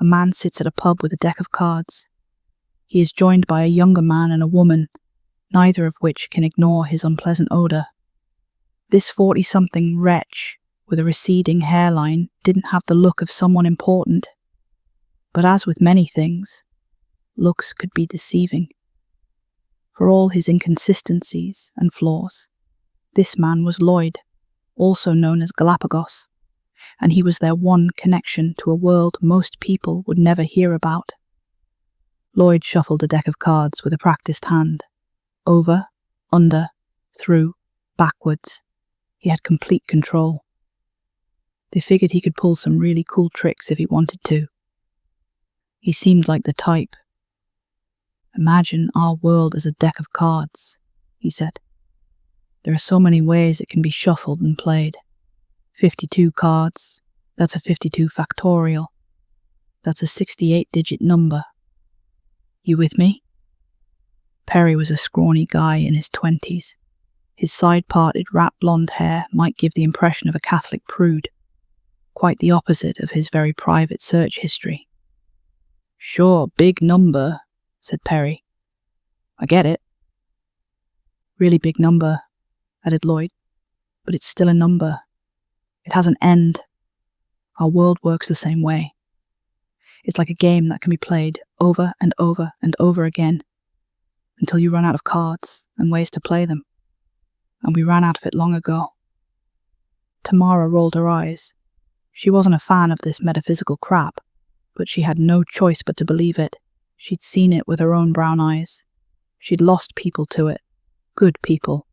a man sits at a pub with a deck of cards. He is joined by a younger man and a woman, neither of which can ignore his unpleasant odour. This 40-something wretch with a receding hairline didn't have the look of someone important. But as with many things, looks could be deceiving. For all his inconsistencies and flaws, this man was Lloyd, also known as Galapagos, and he was their one connection to a world most people would never hear about. Lloyd shuffled a deck of cards with a practiced hand. Over, under, through, backwards. He had complete control. They figured he could pull some really cool tricks if he wanted to. He seemed like the type. "Imagine our world as a deck of cards," he said. "There are so many ways it can be shuffled and played. 52 cards, that's a 52 factorial. That's a 68-digit number. You with me?" Perry was a scrawny guy in his 20s. His side-parted rat blonde hair might give the impression of a Catholic prude, quite the opposite of his very private search history. "Sure, big number," said Perry. "I get it." "Really big number," added Lloyd, "but it's still a number. It has an end. Our world works the same way. It's like a game that can be played over and over and over again, until you run out of cards and ways to play them. And we ran out of it long ago." Tamara rolled her eyes. She wasn't a fan of this metaphysical crap, but she had no choice but to believe it. She'd seen it with her own brown eyes. She'd lost people to it. Good people.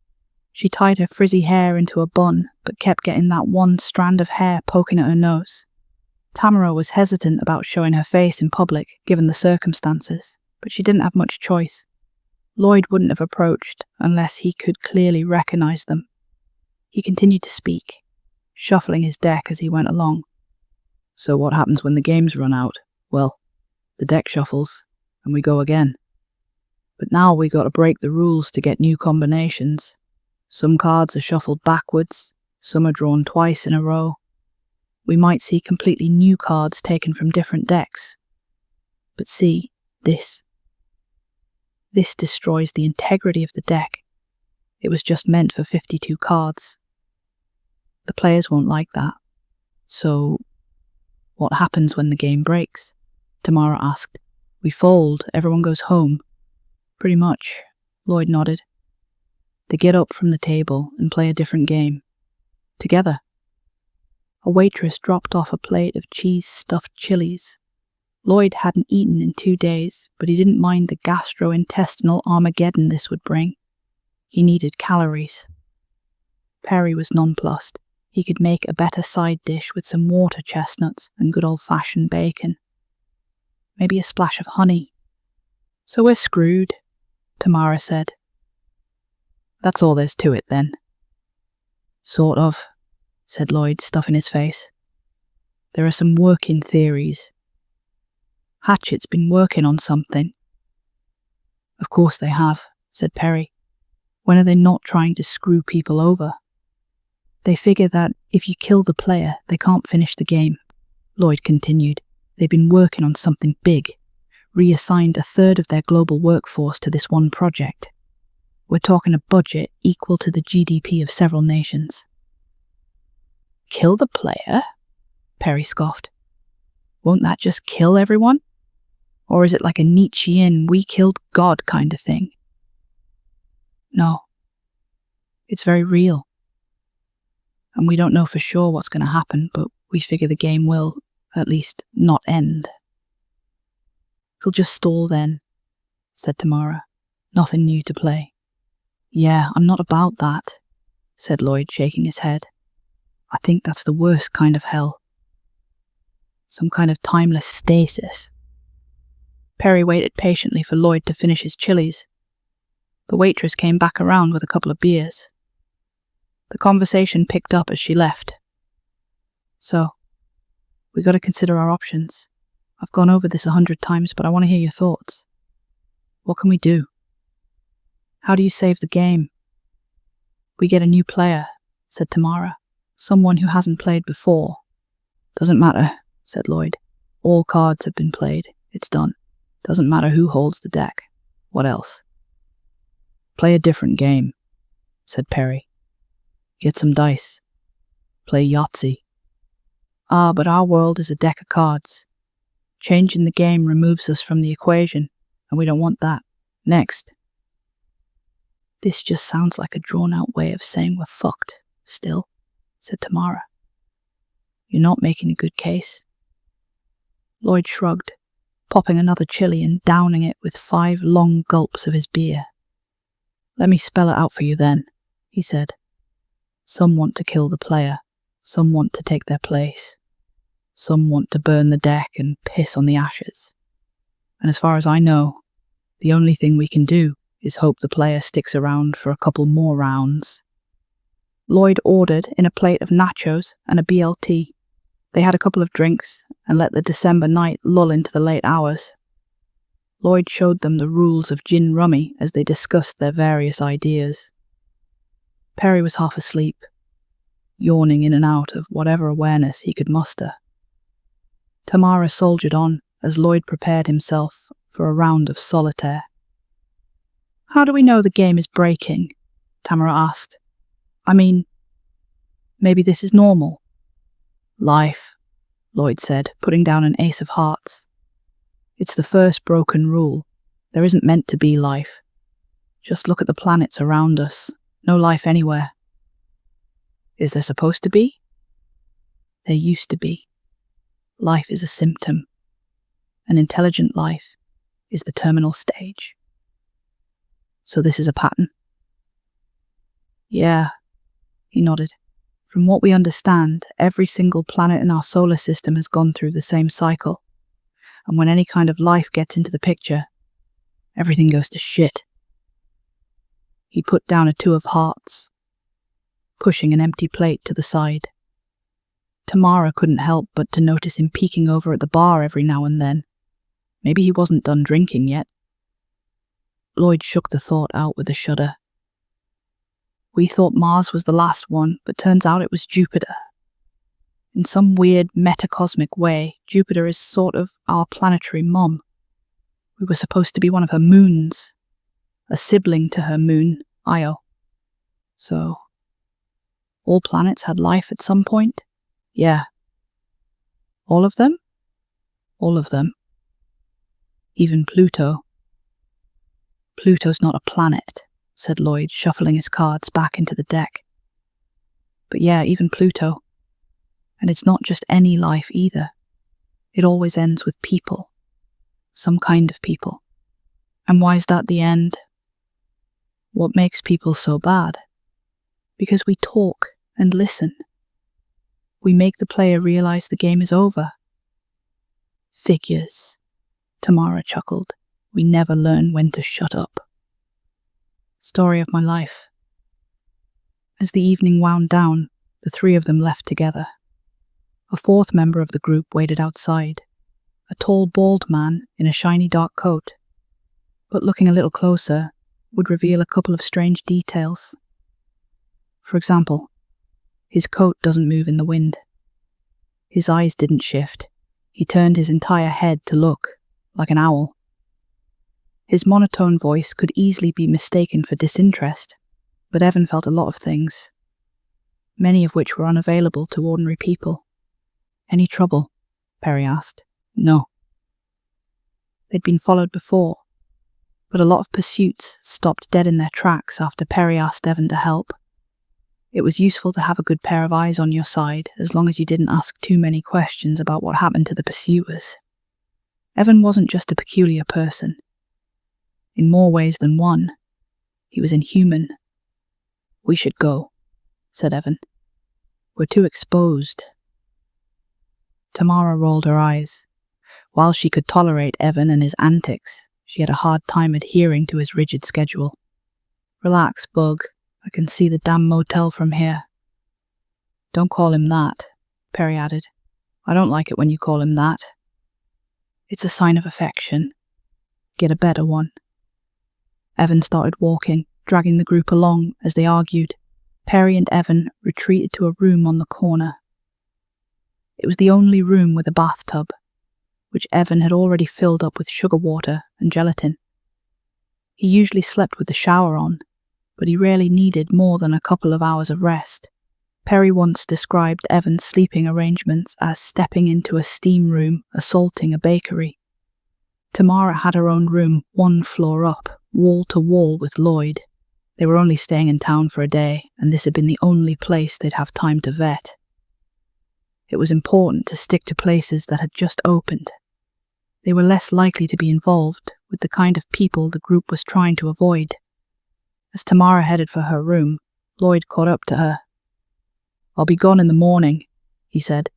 She tied her frizzy hair into a bun, but kept getting that one strand of hair poking at her nose. Tamara was hesitant about showing her face in public, given the circumstances, but she didn't have much choice. Lloyd wouldn't have approached unless he could clearly recognize them. He continued to speak, shuffling his deck as he went along. "So what happens when the games run out? Well, the deck shuffles, and we go again. But now we got to break the rules to get new combinations. Some cards are shuffled backwards, some are drawn twice in a row. We might see completely new cards taken from different decks. But see, this. This destroys the integrity of the deck. It was just meant for 52 cards. The players won't like that. So, what happens when the game breaks?" Tamara asked. "We fold, everyone goes home." "Pretty much," Lloyd nodded. "They get up from the table and play a different game. Together." A waitress dropped off a plate of cheese-stuffed chilies. Lloyd hadn't eaten in 2 days, but he didn't mind the gastrointestinal Armageddon this would bring. He needed calories. Perry was nonplussed. He could make a better side dish with some water chestnuts and good old-fashioned bacon. Maybe a splash of honey. "So we're screwed," Tamara said. "That's all there's to it, then." "Sort of," said Lloyd, stuffing his face. "There are some working theories. Hatchet's been working on something." "Of course they have," said Perry. "When are they not trying to screw people over?" "They figure that if you kill the player, they can't finish the game," Lloyd continued. "They've been working on something big, reassigned a third of their global workforce to this one project. We're talking a budget equal to the GDP of several nations." "Kill the player?" Perry scoffed. "Won't that just kill everyone? Or is it like a Nietzschean we killed God kind of thing?" "No. It's very real. And we don't know for sure what's going to happen, but we figure the game will, at least, not end." "It'll just stall then," said Tamara. "Nothing new to play." "Yeah, I'm not about that," said Lloyd, shaking his head. "I think that's the worst kind of hell. Some kind of timeless stasis." Perry waited patiently for Lloyd to finish his chilies. The waitress came back around with a couple of beers. The conversation picked up as she left. "So, we got to consider our options. I've gone over this 100 times, but I want to hear your thoughts. What can we do? How do you save the game?" "We get a new player," said Tamara. "Someone who hasn't played before." "Doesn't matter," said Lloyd. All cards have been played. It's done. Doesn't matter who holds the deck. What else? Play a different game, said Perry. Get some dice. Play Yahtzee. Ah, but our world is a deck of cards. Changing the game removes us from the equation, and we don't want that. Next. This just sounds like a drawn-out way of saying we're fucked, still, said Tamara. You're not making a good case. Lloyd shrugged, popping another chili and downing it with 5 long gulps of his beer. Let me spell it out for you then, he said. Some want to kill the player. Some want to take their place. Some want to burn the deck and piss on the ashes. And as far as I know, the only thing we can do is hope the player sticks around for a couple more rounds. Lloyd ordered in a plate of nachos and a BLT. They had a couple of drinks and let the December night lull into the late hours. Lloyd showed them the rules of gin rummy as they discussed their various ideas. Perry was half asleep, yawning in and out of whatever awareness he could muster. Tamara soldiered on as Lloyd prepared himself for a round of solitaire. How do we know the game is breaking? Tamara asked. I mean, maybe this is normal. Life, Lloyd said, putting down an ace of hearts. It's the first broken rule. There isn't meant to be life. Just look at the planets around us. No life anywhere. Is there supposed to be? There used to be. Life is a symptom. An intelligent life is the terminal stage. So this is a pattern? Yeah, he nodded. From what we understand, every single planet in our solar system has gone through the same cycle. And when any kind of life gets into the picture, everything goes to shit. He put down a 2 of hearts, pushing an empty plate to the side. Tamara couldn't help but to notice him peeking over at the bar every now and then. Maybe he wasn't done drinking yet. Lloyd shook the thought out with a shudder. We thought Mars was the last one, but turns out it was Jupiter. In some weird metacosmic way, Jupiter is sort of our planetary mum. We were supposed to be one of her moons, a sibling to her moon, Io. So, all planets had life at some point? Yeah. All of them? All of them. Even Pluto. Pluto's not a planet, said Lloyd, shuffling his cards back into the deck. But yeah, even Pluto. And it's not just any life either. It always ends with people. Some kind of people. And why is that the end? What makes people so bad? Because we talk and listen. We make the player realize the game is over. Figures, Tamara chuckled. We never learn when to shut up. Story of my life. As the evening wound down, the 3 of them left together. A 4th member of the group waited outside, a tall, bald man in a shiny dark coat, but looking a little closer would reveal a couple of strange details. For example, his coat doesn't move in the wind. His eyes didn't shift. He turned his entire head to look, like an owl. His monotone voice could easily be mistaken for disinterest, but Evan felt a lot of things, many of which were unavailable to ordinary people. Any trouble? Perry asked. No. They'd been followed before, but a lot of pursuits stopped dead in their tracks after Perry asked Evan to help. It was useful to have a good pair of eyes on your side, as long as you didn't ask too many questions about what happened to the pursuers. Evan wasn't just a peculiar person. In more ways than one, he was inhuman. We should go, said Evan. We're too exposed. Tamara rolled her eyes. While she could tolerate Evan and his antics, she had a hard time adhering to his rigid schedule. Relax, Bug. I can see the damn motel from here. Don't call him that, Perry added. I don't like it when you call him that. It's a sign of affection. Get a better one. Evan started walking, dragging the group along as they argued. Perry and Evan retreated to a room on the corner. It was the only room with a bathtub. which Evan had already filled up with sugar water and gelatin. He usually slept with the shower on, but he rarely needed more than a couple of hours of rest. Perry once described Evan's sleeping arrangements as stepping into a steam room assaulting a bakery. Tamara had her own room 1 floor up, wall to wall with Lloyd. They were only staying in town for a day, and this had been the only place they'd have time to vet. It was important to stick to places that had just opened. They were less likely to be involved with the kind of people the group was trying to avoid. As Tamara headed for her room, Lloyd caught up to her. "I'll be gone in the morning," he said.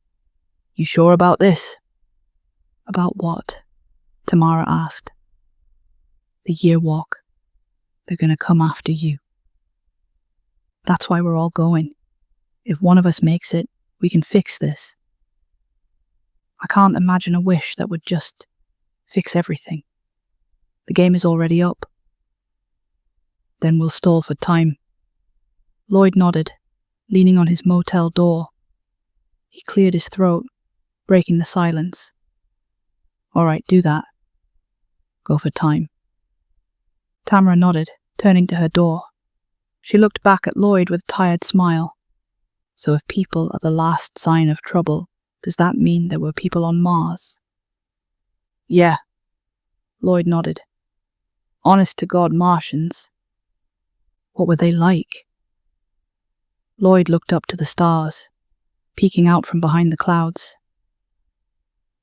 "You sure about this?" "About what?" Tamara asked. "The Yearwalk. They're going to come after you. That's why we're all going. If one of us makes it, we can fix this. I can't imagine a wish that would just fix everything. The game is already up." "Then we'll stall for time." Lloyd nodded, leaning on his motel door. He cleared his throat, breaking the silence. "All right, do that. Go for time." Tamara nodded, turning to her door. She looked back at Lloyd with a tired smile. "So if people are the last sign of trouble, does that mean there were people on Mars?" "Yeah," Lloyd nodded. "Honest to God Martians." "What were they like?" Lloyd looked up to the stars, peeking out from behind the clouds.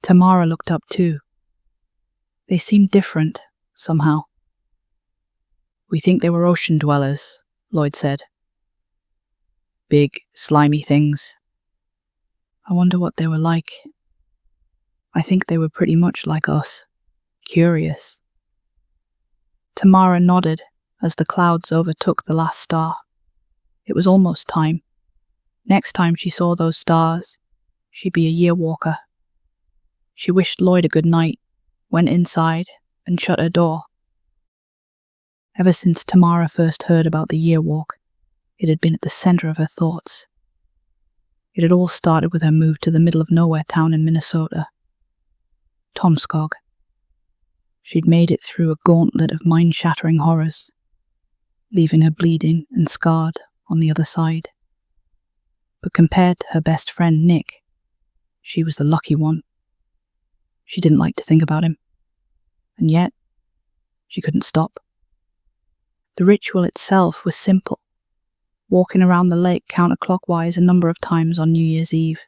Tamara looked up too. They seemed different, somehow. "We think they were ocean dwellers," Lloyd said. "Big, slimy things. I wonder what they were like. I think they were pretty much like us, curious." Tamara nodded as the clouds overtook the last star. It was almost time. Next time she saw those stars, she'd be a Yearwalker. She wished Lloyd a good night, went inside, and shut her door. Ever since Tamara first heard about the Yearwalk, it had been at the center of her thoughts. It had all started with her move to the middle of nowhere town in Minnesota, Tomskog. She'd made it through a gauntlet of mind-shattering horrors, leaving her bleeding and scarred on the other side. But compared to her best friend Nick, she was the lucky one. She didn't like to think about him, and yet she couldn't stop. The ritual itself was simple, walking around the lake counterclockwise a number of times on New Year's Eve.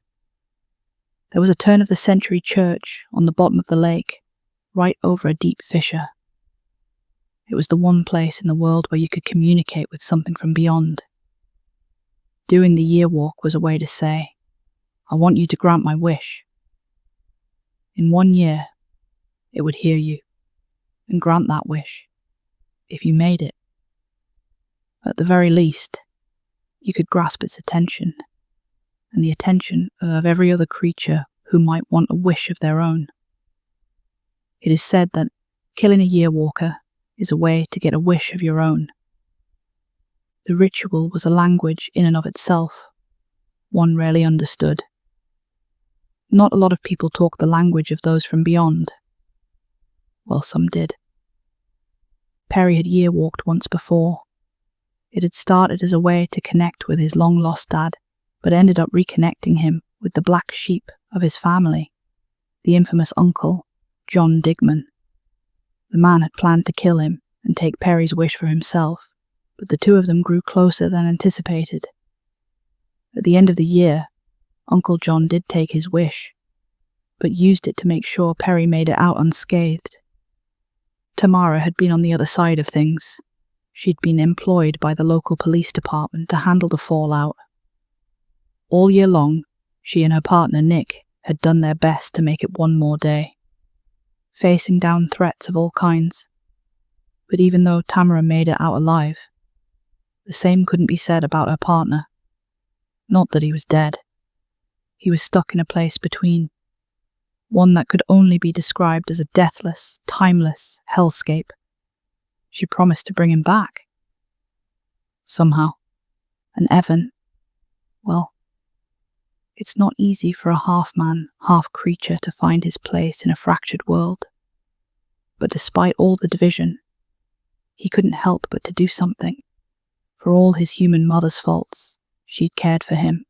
There was a turn-of-the-century church on the bottom of the lake, right over a deep fissure. It was the one place in the world where you could communicate with something from beyond. Doing the Yearwalk was a way to say, "I want you to grant my wish." In 1 year, it would hear you and grant that wish, if you made it. At the very least, you could grasp its attention, and the attention of every other creature who might want a wish of their own. It is said that killing a Yearwalker is a way to get a wish of your own. The ritual was a language in and of itself, one rarely understood. Not a lot of people talk the language of those from beyond. Well, some did. Perry had Yearwalked once before. It had started as a way to connect with his long-lost dad, but ended up reconnecting him with the black sheep of his family, the infamous uncle, John Digman. The man had planned to kill him and take Perry's wish for himself, but the two of them grew closer than anticipated. At the end of the year, Uncle John did take his wish, but used it to make sure Perry made it out unscathed. Tamara had been on the other side of things. She'd been employed by the local police department to handle the fallout. All year long, she and her partner Nick had done their best to make it one more day, facing down threats of all kinds. But even though Tamara made it out alive, the same couldn't be said about her partner. Not that he was dead. He was stuck in a place between, one that could only be described as a deathless, timeless hellscape. She promised to bring him back. Somehow. And Evan, well, It's not easy for a half-man, half-creature to find his place in a fractured world. But despite all the division, he couldn't help but to do something. For all his human mother's faults, she'd cared for him.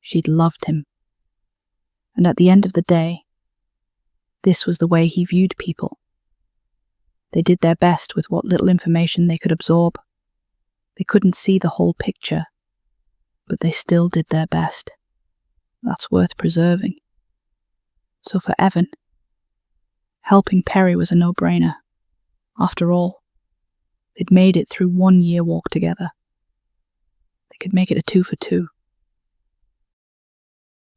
She'd loved him. And at the end of the day, this was the way he viewed people. They did their best with what little information they could absorb. They couldn't see the whole picture, but they still did their best. That's worth preserving. So for Evan, helping Perry was a no-brainer. After all, they'd made it through one Yearwalk together. They could make it a 2 for 2.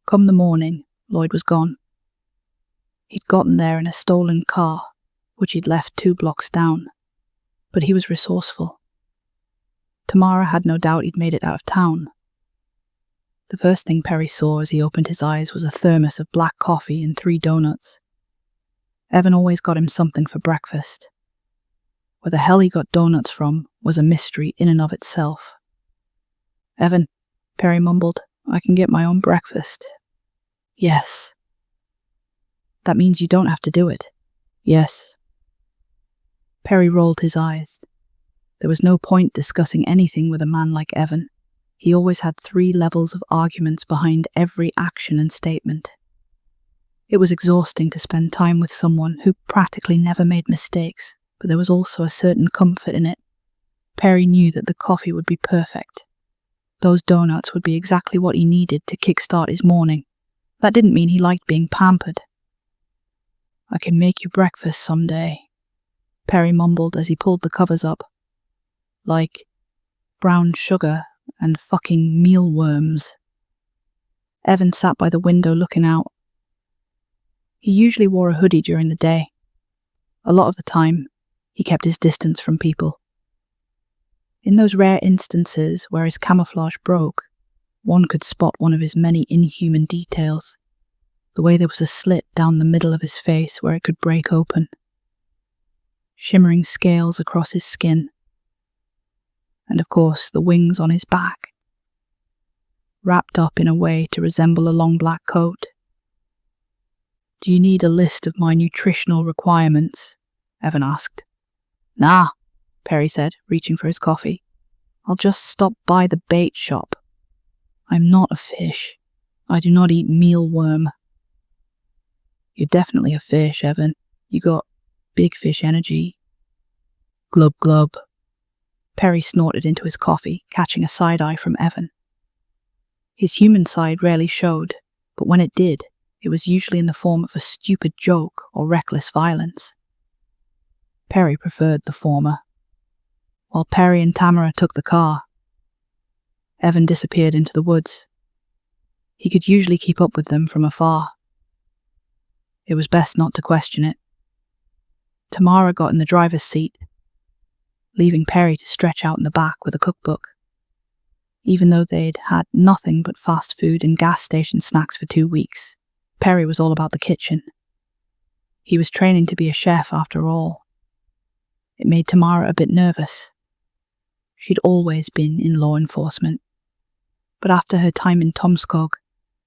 Come the morning, Lloyd was gone. He'd gotten there in a stolen car, which he'd left 2 blocks down, but he was resourceful. Tamara had no doubt he'd made it out of town. The first thing Perry saw as he opened his eyes was a thermos of black coffee and 3 donuts. Evan always got him something for breakfast. Where the hell he got donuts from was a mystery in and of itself. "Evan," Perry mumbled, "I can get my own breakfast." "Yes." "That means you don't have to do it." "Yes." Perry rolled his eyes. There was no point discussing anything with a man like Evan. He always had 3 levels of arguments behind every action and statement. It was exhausting to spend time with someone who practically never made mistakes, but there was also a certain comfort in it. Perry knew that the coffee would be perfect. Those donuts would be exactly what he needed to kickstart his morning. That didn't mean he liked being pampered. "I can make you breakfast someday," Perry mumbled as he pulled the covers up. "Like brown sugar and fucking mealworms." Evan sat by the window looking out. He usually wore a hoodie during the day. A lot of the time, he kept his distance from people. In those rare instances where his camouflage broke, one could spot one of his many inhuman details. The way there was a slit down the middle of his face where it could break open. Shimmering scales across his skin. And of course, the wings on his back. Wrapped up in a way to resemble a long black coat. "Do you need a list of my nutritional requirements?" Evan asked. "Nah," Perry said, reaching for his coffee. "I'll just stop by the bait shop. I'm not a fish. I do not eat mealworm." "You're definitely a fish, Evan. You got big fish energy." "Glub glub." Perry snorted into his coffee, catching a side-eye from Evan. His human side rarely showed, but when it did, it was usually in the form of a stupid joke or reckless violence. Perry preferred the former. While Perry and Tamara took the car, Evan disappeared into the woods. He could usually keep up with them from afar. It was best not to question it. Tamara got in the driver's seat, leaving Perry to stretch out in the back with a cookbook. Even though they'd had nothing but fast food and gas station snacks for 2 weeks, Perry was all about the kitchen. He was training to be a chef after all. It made Tamara a bit nervous. She'd always been in law enforcement. But after her time in Tomskog,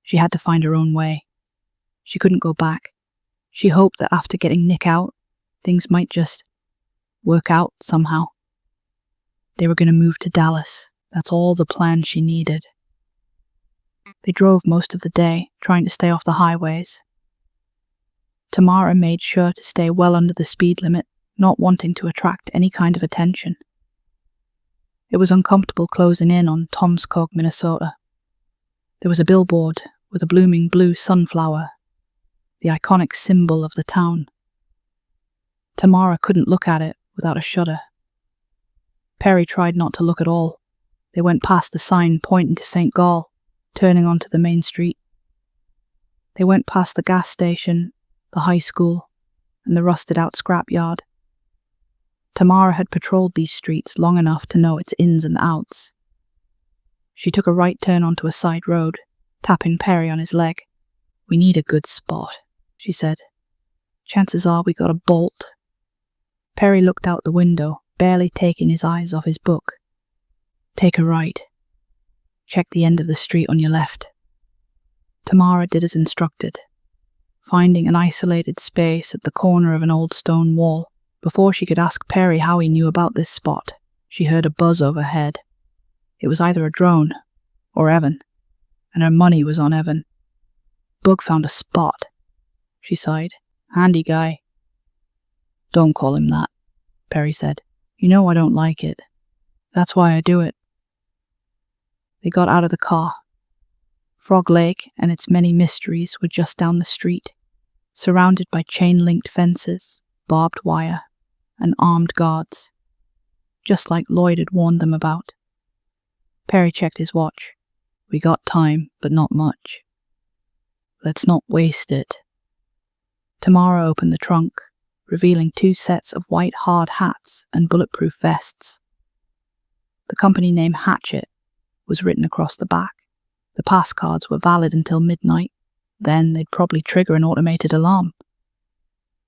she had to find her own way. She couldn't go back. She hoped that after getting Nick out, things might just work out somehow. They were going to move to Dallas. That's all the plan she needed. They drove most of the day, trying to stay off the highways. Tamara made sure to stay well under the speed limit, not wanting to attract any kind of attention. It was uncomfortable closing in on Tomskog, Minnesota. There was a billboard with a blooming blue sunflower, the iconic symbol of the town. Tamara couldn't look at it without a shudder. Perry tried not to look at all. They went past the sign pointing to St. Gall, turning onto the main street. They went past the gas station, the high school, and the rusted-out scrapyard. Tamara had patrolled these streets long enough to know its ins and outs. She took a right turn onto a side road, tapping Perry on his leg. "We need a good spot," she said. "Chances are we got a bolt." Perry looked out the window, barely taking his eyes off his book. "Take a right. Check the end of the street on your left." Tamara did as instructed, finding an isolated space at the corner of an old stone wall. Before she could ask Perry how he knew about this spot, she heard a buzz overhead. It was either a drone or Evan, and her money was on Evan. Bug found a spot, she sighed. Handy guy. Don't call him that, Perry said. You know I don't like it. That's why I do it. They got out of the car. Frog Lake and its many mysteries were just down the street, surrounded by chain-linked fences, barbed wire, and armed guards, just like Lloyd had warned them about. Perry checked his watch. We got time, but not much. Let's not waste it. Tamara opened the trunk, revealing 2 sets of white hard hats and bulletproof vests. The company name Hatchet was written across the back. The pass cards were valid until midnight. Then they'd probably trigger an automated alarm.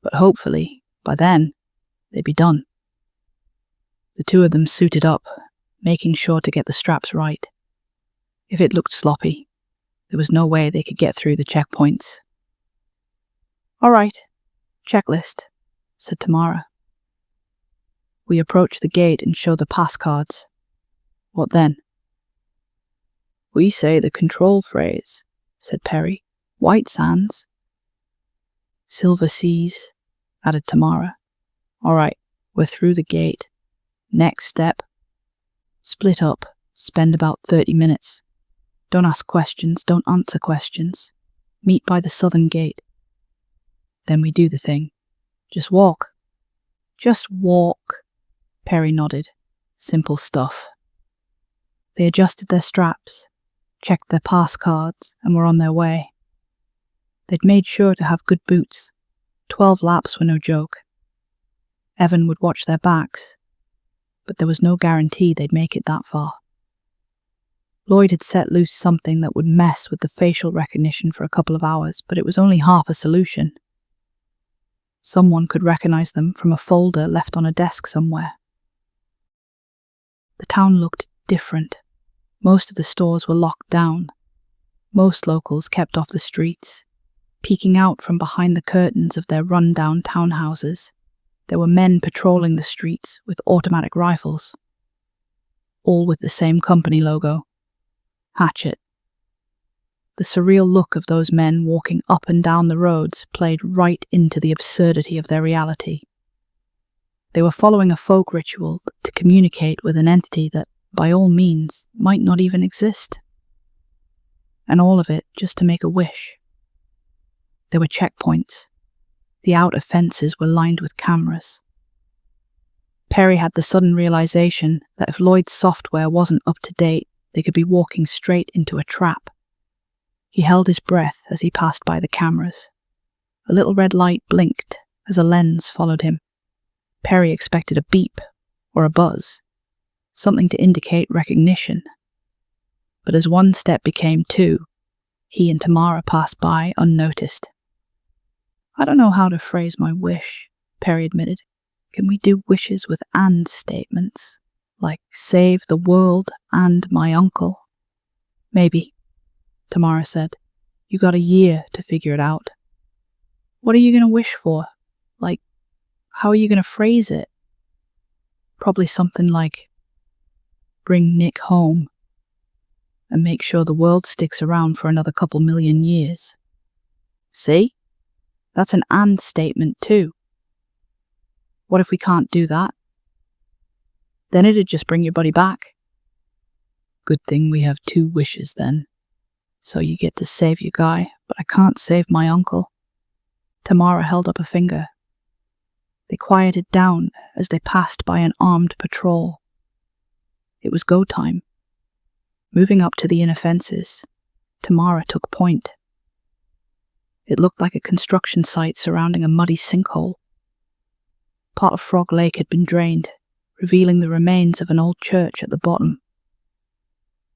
But hopefully, by then, they'd be done. The 2 of them suited up, making sure to get the straps right. If it looked sloppy, there was no way they could get through the checkpoints. All right, checklist, said Tamara. We approach the gate and show the pass cards. What then? We say the control phrase, said Perry. White sands. Silver seas, added Tamara. All right, we're through the gate. Next step. Split up, spend about 30 minutes. Don't ask questions, don't answer questions. Meet by the southern gate. Then we do the thing. Just walk. Just walk, Perry nodded. Simple stuff. They adjusted their straps, checked their pass cards, and were on their way. They'd made sure to have good boots. 12 laps were no joke. Evan would watch their backs, but there was no guarantee they'd make it that far. Lloyd had set loose something that would mess with the facial recognition for a couple of hours, but it was only half a solution. Someone could recognize them from a folder left on a desk somewhere. The town looked different. Most of the stores were locked down. Most locals kept off the streets. Peeking out from behind the curtains of their run-down townhouses, there were men patrolling the streets with automatic rifles, all with the same company logo, Hatchet. The surreal look of those men walking up and down the roads played right into the absurdity of their reality. They were following a folk ritual to communicate with an entity that, by all means, might not even exist. And all of it just to make a wish. There were checkpoints. The outer fences were lined with cameras. Perry had the sudden realization that if Lloyd's software wasn't up to date, they could be walking straight into a trap. He held his breath as he passed by the cameras. A little red light blinked as a lens followed him. Perry expected a beep or a buzz, something to indicate recognition. But as one step became 2, he and Tamara passed by unnoticed. I don't know how to phrase my wish, Perry admitted. Can we do wishes with and statements? Like, save the world and my uncle? Maybe, Tamara said. You got a year to figure it out. What are you going to wish for? Like, how are you going to phrase it? Probably something like, bring Nick home and make sure the world sticks around for another couple million years. See? That's an and statement too. What if we can't do that? Then it'd just bring your buddy back. Good thing we have 2 wishes then. So you get to save your guy, but I can't save my uncle. Tamara held up a finger. They quieted down as they passed by an armed patrol. It was go time. Moving up to the inner fences, Tamara took point. It looked like a construction site surrounding a muddy sinkhole. Part of Frog Lake had been drained, revealing the remains of an old church at the bottom.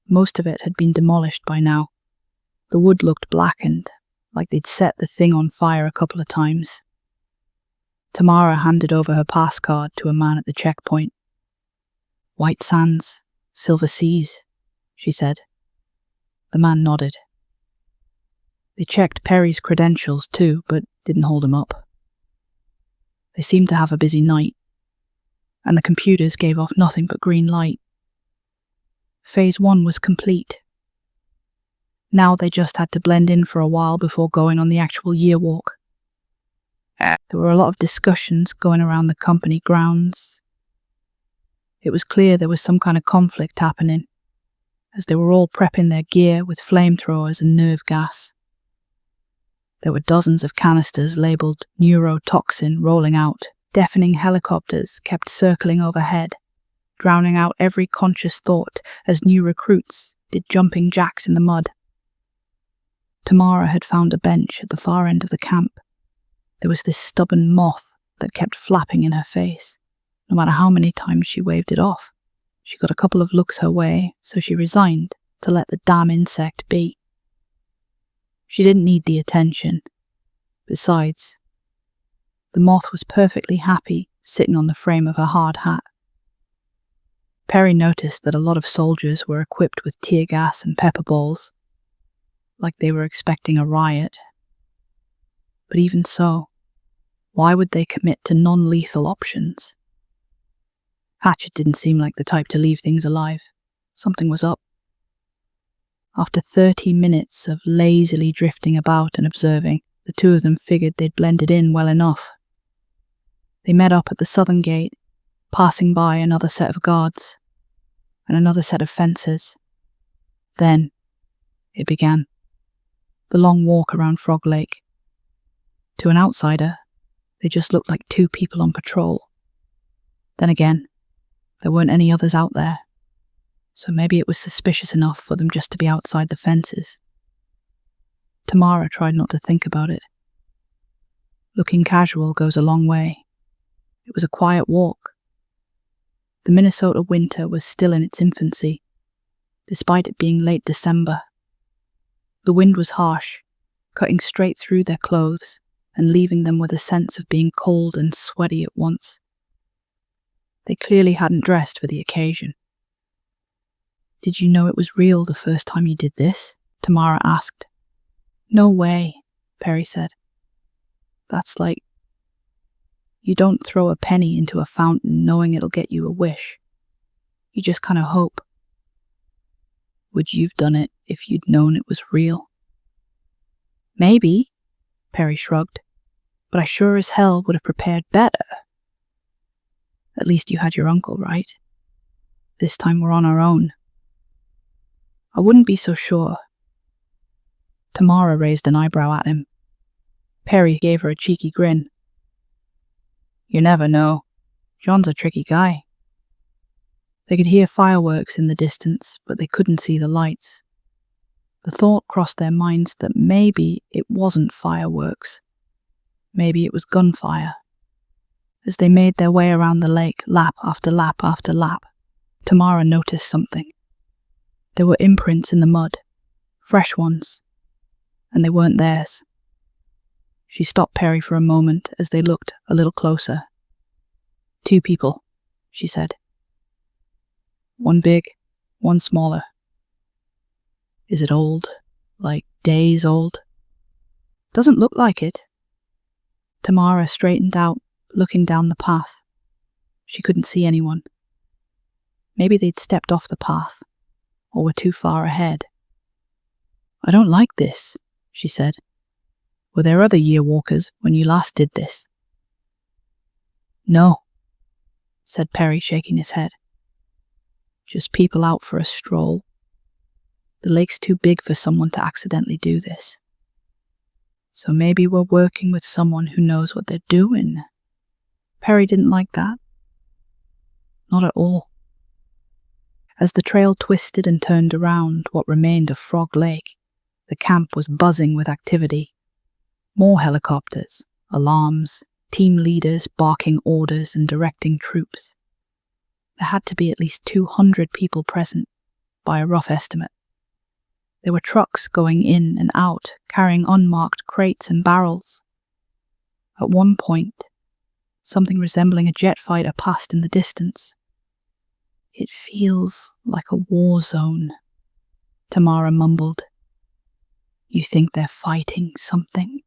Most of it had been demolished by now. The wood looked blackened, like they'd set the thing on fire a couple of times. Tamara handed over her pass card to a man at the checkpoint. White sands, silver seas, she said. The man nodded. They checked Perry's credentials too, but didn't hold him up. They seemed to have a busy night, and the computers gave off nothing but green light. Phase 1 was complete. Now they just had to blend in for a while before going on the actual Yearwalk. There were a lot of discussions going around the company grounds. It was clear there was some kind of conflict happening, as they were all prepping their gear with flamethrowers and nerve gas. There were dozens of canisters labelled neurotoxin rolling out. Deafening helicopters kept circling overhead, drowning out every conscious thought as new recruits did jumping jacks in the mud. Tamara had found a bench at the far end of the camp. There was this stubborn moth that kept flapping in her face, no matter how many times she waved it off. She got a couple of looks her way, so she resigned to let the damn insect be. She didn't need the attention. Besides, the moth was perfectly happy sitting on the frame of her hard hat. Perry noticed that a lot of soldiers were equipped with tear gas and pepper balls, like they were expecting a riot. But even so, why would they commit to non-lethal options? Hatchet didn't seem like the type to leave things alive. Something was up. After 30 minutes of lazily drifting about and observing, the two of them figured they'd blended in well enough. They met up at the southern gate, passing by another set of guards and another set of fences. Then it began. The long walk around Frog Lake. To an outsider, they just looked like two people on patrol. Then again, there weren't any others out there, so maybe it was suspicious enough for them just to be outside the fences. Tamara tried not to think about it. Looking casual goes a long way. It was a quiet walk. The Minnesota winter was still in its infancy, despite it being late December. The wind was harsh, cutting straight through their clothes and leaving them with a sense of being cold and sweaty at once. They clearly hadn't dressed for the occasion. "Did you know it was real the first time you did this?" Tamara asked. "No way," Perry said. "That's like, you don't throw a penny into a fountain knowing it'll get you a wish. You just kind of hope." "Would you've done it if you'd known it was real?" "Maybe," Perry shrugged, "but I sure as hell would have prepared better." "At least you had your uncle, right? This time we're on our own." "I wouldn't be so sure." Tamara raised an eyebrow at him. Perry gave her a cheeky grin. "You never know. John's a tricky guy." They could hear fireworks in the distance, but they couldn't see the lights. The thought crossed their minds that maybe it wasn't fireworks. Maybe it was gunfire. As they made their way around the lake, lap after lap after lap, Tamara noticed something. There were imprints in the mud, fresh ones, and they weren't theirs. She stopped Perry for a moment as they looked a little closer. "Two people," she said. "One big, one smaller." "Is it old? Like days old?" "Doesn't look like it." Tamara straightened out, looking down the path. She couldn't see anyone. Maybe they'd stepped off the path, or were too far ahead. "I don't like this," she said. "Were there other Yearwalkers when you last did this?" "No," said Perry, shaking his head. "Just people out for a stroll. The lake's too big for someone to accidentally do this. So maybe we're working with someone who knows what they're doing." Perry didn't like that. Not at all. As the trail twisted and turned around what remained of Frog Lake, the camp was buzzing with activity. More helicopters, alarms, team leaders barking orders and directing troops. There had to be at least 200 people present, by a rough estimate. There were trucks going in and out, carrying unmarked crates and barrels. At one point, something resembling a jet fighter passed in the distance. "It feels like a war zone," Tamara mumbled. You think they're fighting something?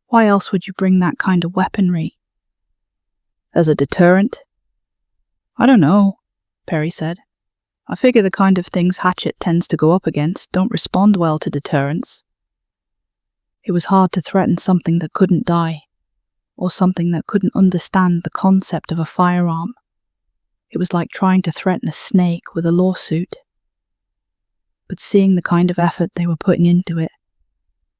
Why else would you bring that kind of weaponry? As a deterrent? I don't know, Perry said. I figure the kind of things Hatchet tends to go up against don't respond well to deterrence. It was hard to threaten something that couldn't die, or something that couldn't understand the concept of a firearm. It was like trying to threaten a snake with a lawsuit. But seeing the kind of effort they were putting into it,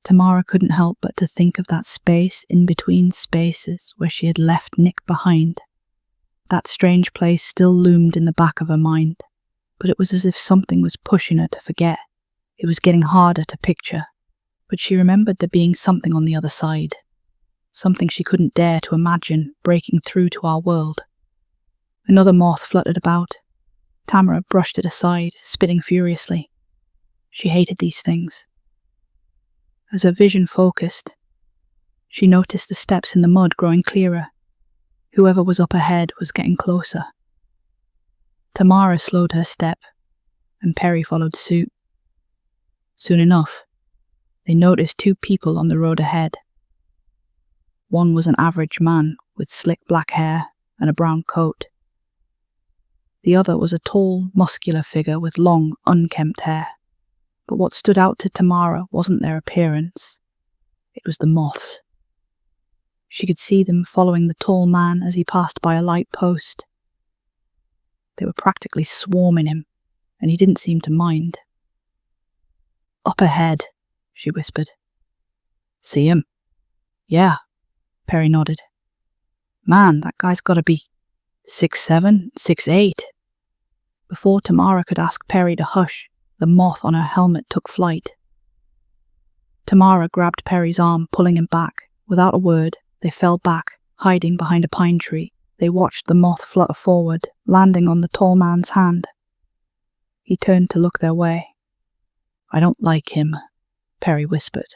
Tamara couldn't help but to think of that space in between spaces where she had left Nick behind. That strange place still loomed in the back of her mind, but it was as if something was pushing her to forget. It was getting harder to picture, but she remembered there being something on the other side, something she couldn't dare to imagine breaking through to our world. Another moth fluttered about. Tamara brushed it aside, spitting furiously. She hated these things. As her vision focused, she noticed the steps in the mud growing clearer. Whoever was up ahead was getting closer. Tamara slowed her step, and Perry followed suit. Soon enough, they noticed two people on the road ahead. One was an average man with slick black hair and a brown coat. The other was a tall, muscular figure with long, unkempt hair. But what stood out to Tamara wasn't their appearance. It was the moths. She could see them following the tall man as he passed by a light post. They were practically swarming him, and he didn't seem to mind. Up ahead, she whispered. See him? Yeah, Perry nodded. Man, that guy's gotta be 6'7", 6'8". Before Tamara could ask Perry to hush, the moth on her helmet took flight. Tamara grabbed Perry's arm, pulling him back. Without a word, they fell back, hiding behind a pine tree. They watched the moth flutter forward, landing on the tall man's hand. He turned to look their way. I don't like him, Perry whispered.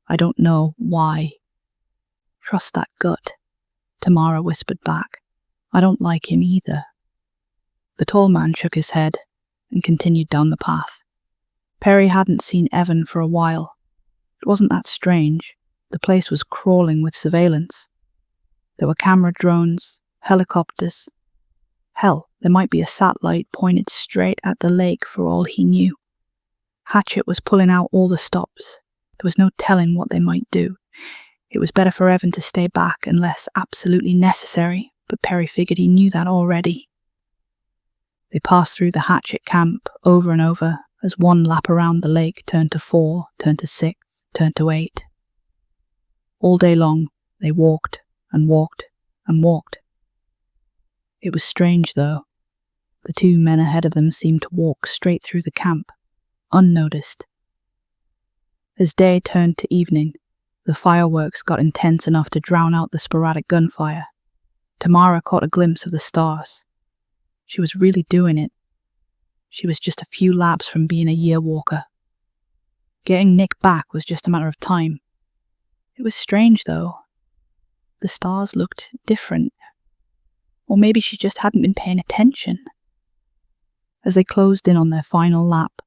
I don't know why. Trust that gut, Tamara whispered back. I don't like him either. The tall man shook his head and continued down the path. Perry hadn't seen Evan for a while. It wasn't that strange. The place was crawling with surveillance. There were camera drones, helicopters. Hell, there might be a satellite pointed straight at the lake for all he knew. Hatchet was pulling out all the stops. There was no telling what they might do. It was better for Evan to stay back unless absolutely necessary, but Perry figured he knew that already. They passed through the Hatchet camp over and over as one lap around the lake turned to 4, turned to 6, turned to 8. All day long, they walked and walked and walked. It was strange, though. The two men ahead of them seemed to walk straight through the camp, unnoticed. As day turned to evening, the fireworks got intense enough to drown out the sporadic gunfire. Tamara caught a glimpse of the stars. She was really doing it. She was just a few laps from being a Yearwalker. Getting Nick back was just a matter of time. It was strange, though. The stars looked different. Or maybe she just hadn't been paying attention. As they closed in on their final lap,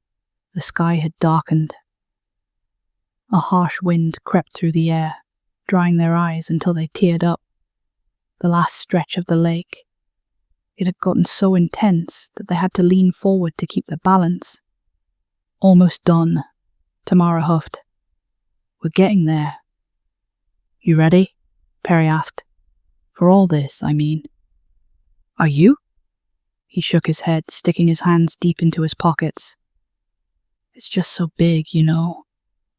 the sky had darkened. A harsh wind crept through the air, drying their eyes until they teared up. The last stretch of the lake. It had gotten so intense that they had to lean forward to keep their balance. Almost done, Tamara huffed. We're getting there. You ready? Perry asked. For all this, I mean. Are you? He shook his head, sticking his hands deep into his pockets. It's just so big, you know.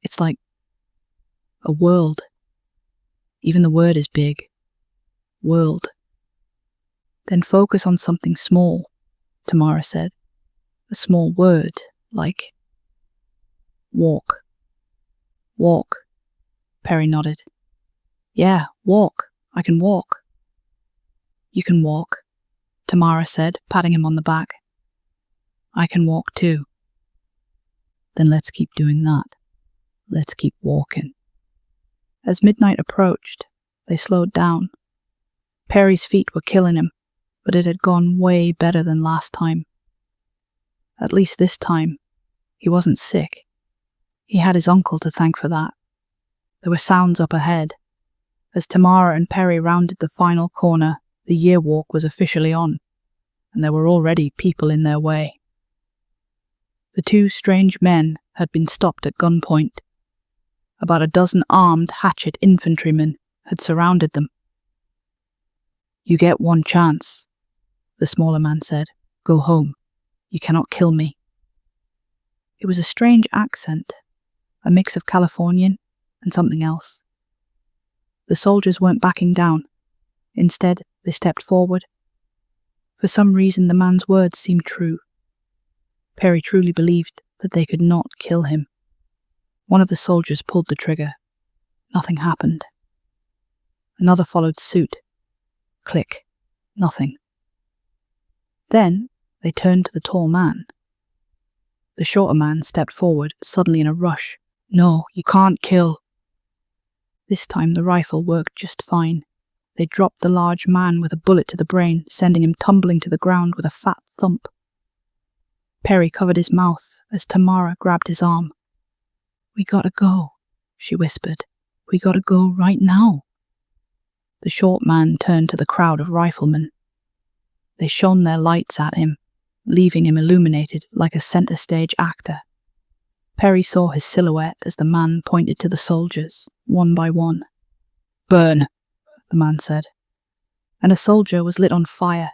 It's like a world. Even the word is big. World. Then focus on something small, Tamara said. A small word, like walk. Walk, Perry nodded. Yeah, walk. I can walk. You can walk, Tamara said, patting him on the back. I can walk too. Then let's keep doing that. Let's keep walking. As midnight approached, they slowed down. Perry's feet were killing him, but it had gone way better than last time. At least this time, he wasn't sick. He had his uncle to thank for that. There were sounds up ahead. As Tamara and Perry rounded the final corner, the Yearwalk was officially on, and there were already people in their way. The two strange men had been stopped at gunpoint. About a dozen armed Hatchet infantrymen had surrounded them. "You get one chance," the smaller man said. "Go home. You cannot kill me." It was a strange accent, a mix of Californian and something else. The soldiers weren't backing down. Instead, they stepped forward. For some reason, the man's words seemed true. Perry truly believed that they could not kill him. One of the soldiers pulled the trigger. Nothing happened. Another followed suit. Click. Nothing. Then they turned to the tall man. The shorter man stepped forward, suddenly in a rush. "No, you can't kill." This time the rifle worked just fine. They dropped the large man with a bullet to the brain, sending him tumbling to the ground with a fat thump. Perry covered his mouth as Tamara grabbed his arm. "We gotta go," she whispered. "We gotta go right now." The short man turned to the crowd of riflemen. They shone their lights at him, leaving him illuminated like a center stage actor. Perry saw his silhouette as the man pointed to the soldiers, one by one. "Burn," the man said. And a soldier was lit on fire,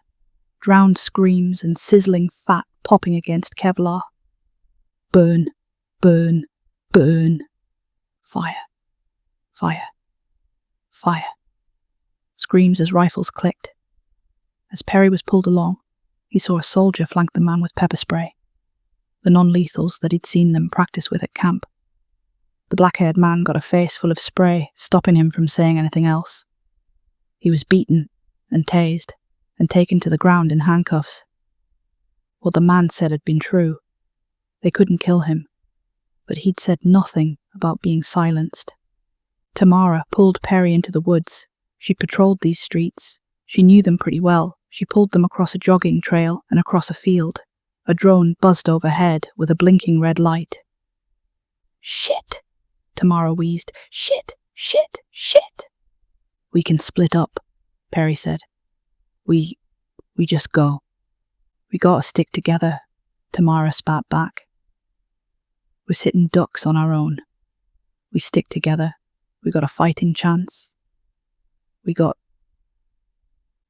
drowned screams and sizzling fat popping against Kevlar. Burn, burn, burn. Fire, fire, fire. Screams as rifles clicked. As Perry was pulled along, he saw a soldier flank the man with pepper spray, the non-lethals that he'd seen them practice with at camp. The black-haired man got a face full of spray, stopping him from saying anything else. He was beaten and tased and taken to the ground in handcuffs. What the man said had been true. They couldn't kill him, but he'd said nothing about being silenced. Tamara pulled Perry into the woods. She patrolled these streets. She knew them pretty well. She pulled them across a jogging trail and across a field. A drone buzzed overhead with a blinking red light. "Shit," Tamara wheezed. "Shit, shit, shit." "We can split up," Perry said. We just go. "We gotta stick together," Tamara spat back. "We're sitting ducks on our own. We stick together. We got a fighting chance. We got..."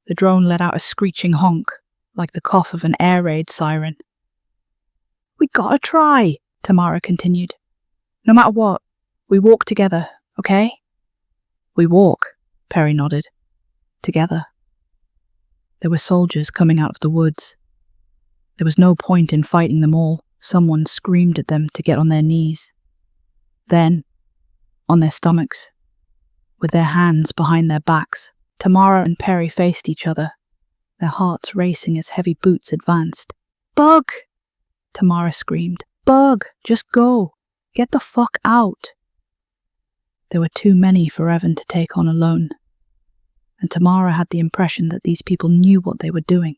The drone let out a screeching honk, like the cough of an air raid siren. "We gotta try," Tamara continued. "No matter what, we walk together, okay?" "We walk," Perry nodded. "Together." There were soldiers coming out of the woods. There was no point in fighting them all. Someone screamed at them to get on their knees. Then, on their stomachs, with their hands behind their backs, Tamara and Perry faced each other, their hearts racing as heavy boots advanced. "Bug!" Tamara screamed. "Bug! Just go! Get the fuck out!" There were too many for Evan to take on alone, and Tamara had the impression that these people knew what they were doing.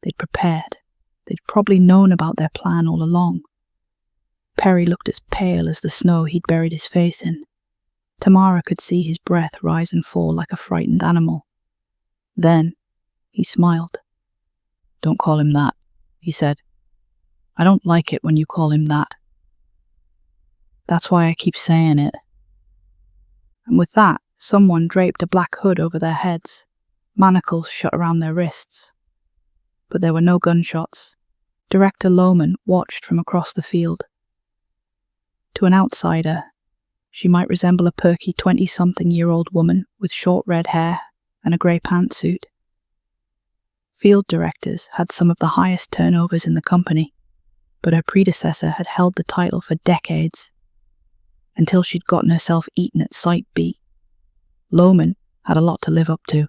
They'd prepared. They'd probably known about their plan all along. Perry looked as pale as the snow he'd buried his face in. Tamara could see his breath rise and fall like a frightened animal. Then, he smiled. "Don't call him that," he said. "I don't like it when you call him that. That's why I keep saying it." And with that, someone draped a black hood over their heads, manacles shut around their wrists. But there were no gunshots. Director Lohman watched from across the field. To an outsider, she might resemble a perky 20-something-year-old woman with short red hair and a grey pantsuit. Field directors had some of the highest turnovers in the company, but her predecessor had held the title for decades, until she'd gotten herself eaten at sight beat. Lohman had a lot to live up to,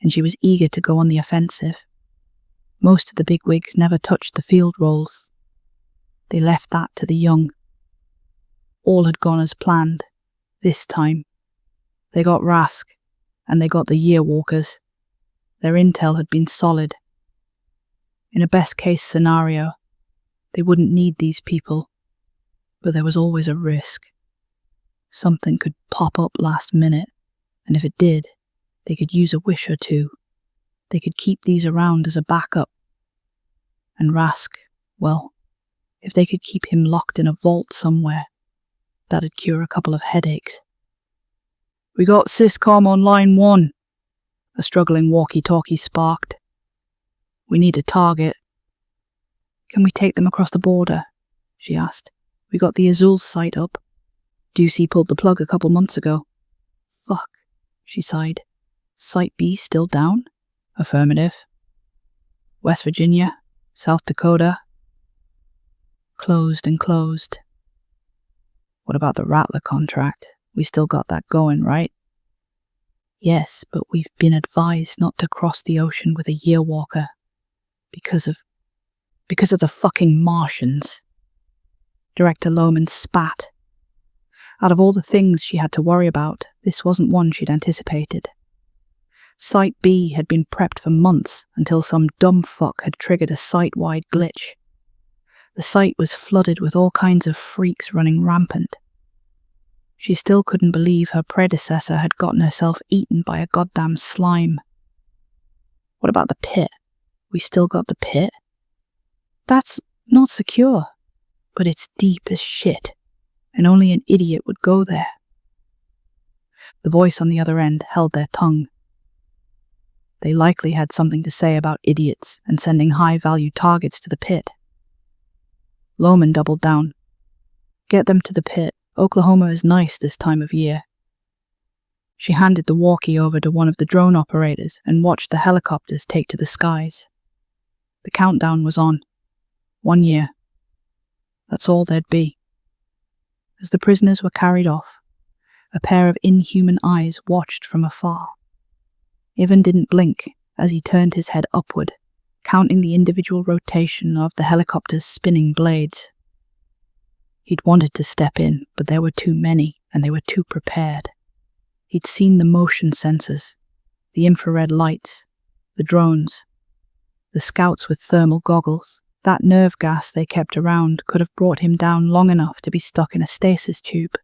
and she was eager to go on the offensive. Most of the bigwigs never touched the field roles. They left that to the young. All had gone as planned, this time. They got Rask, and they got the Yearwalkers. Their intel had been solid. In a best-case scenario, they wouldn't need these people. But there was always a risk. Something could pop up last minute, and if it did, they could use a wish or two. They could keep these around as a backup. And Rask, well, if they could keep him locked in a vault somewhere, that'd cure a couple of headaches. "We got Syscom on line 1, a struggling walkie-talkie sparked. "We need a target." "Can we take them across the border?" she asked. "We got the Azul site up. Ducey pulled the plug a couple months ago." "Fuck," she sighed. "Site B still down?" "Affirmative." "West Virginia, South Dakota?" Closed and closed. "What about the Rattler contract? We still got that going, right?" "Yes, but we've been advised not to cross the ocean with a Yearwalker. Because of the fucking Martians." Director Lohman spat. Out of all the things she had to worry about, this wasn't one she'd anticipated. Site B had been prepped for months until some dumb fuck had triggered a site-wide glitch. The site was flooded with all kinds of freaks running rampant. She still couldn't believe her predecessor had gotten herself eaten by a goddamn slime. "What about the pit? We still got the pit?" "That's not secure, but it's deep as shit, and only an idiot would go there." The voice on the other end held their tongue. They likely had something to say about idiots and sending high-value targets to the pit. Lohman doubled down. "Get them to the pit. Oklahoma is nice this time of year." She handed the walkie over to one of the drone operators and watched the helicopters take to the skies. The countdown was on. 1 year. That's all there'd be. As the prisoners were carried off, a pair of inhuman eyes watched from afar. Ivan didn't blink as he turned his head upward, counting the individual rotation of the helicopter's spinning blades. He'd wanted to step in, but there were too many, and they were too prepared. He'd seen the motion sensors, the infrared lights, the drones, the scouts with thermal goggles. That nerve gas they kept around could have brought him down long enough to be stuck in a stasis tube.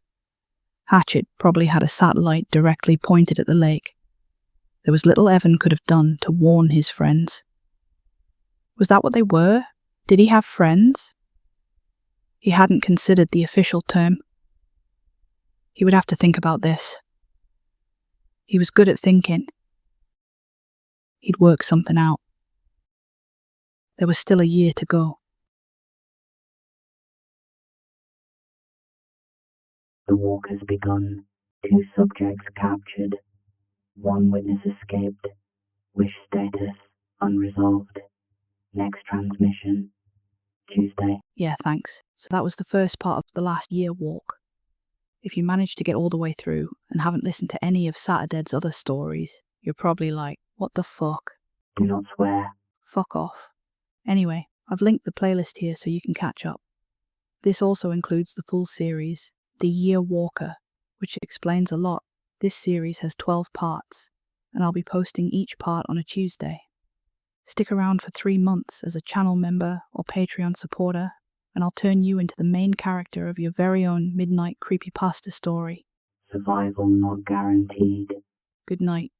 Hatchet probably had a satellite directly pointed at the lake. There was little Evan could have done to warn his friends. Was that what they were? Did he have friends? He hadn't considered the official term. He would have to think about this. He was good at thinking. He'd work something out. There was still a year to go. The walk has begun. 2 subjects captured. 1 witness escaped. Wish status unresolved. Next transmission Tuesday. Yeah, thanks. So that was the first part of the last Yearwalk. If you managed to get all the way through and haven't listened to any of Satterdead's other stories, you're probably like, what the fuck? Do not swear. Fuck off. Anyway, I've linked the playlist here so you can catch up. This also includes the full series, The Yearwalker, which explains a lot. This series has 12 parts, and I'll be posting each part on a Tuesday. Stick around for 3 months as a channel member or Patreon supporter, and I'll turn you into the main character of your very own Midnight Creepypasta story. Survival not guaranteed. Good night.